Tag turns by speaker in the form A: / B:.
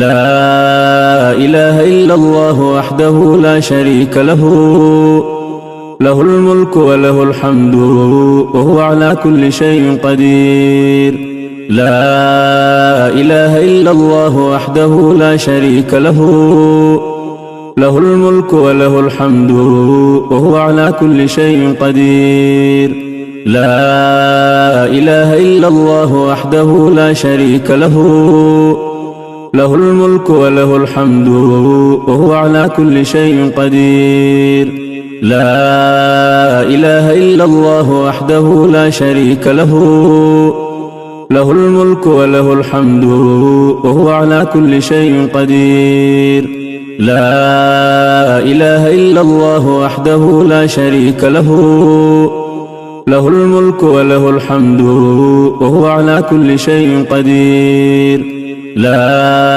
A: لا إله إلا الله وحده لا شريك له له الملك وله الحمد وهو على كل شيء قدير. لا إله إلا الله وحده لا شريك له له الملك وله الحمد وهو على كل شيء قدير. لا إله إلا الله وحده لا شريك له له الملك وله الحمد وهو على كل شيء قدير. لا إله إلا الله وحده لا شريك له له الملك وله الحمد وهو على كل شيء قدير. لا إله إلا الله وحده لا شريك له له الملك وله الحمد وهو على كل شيء قدير. لا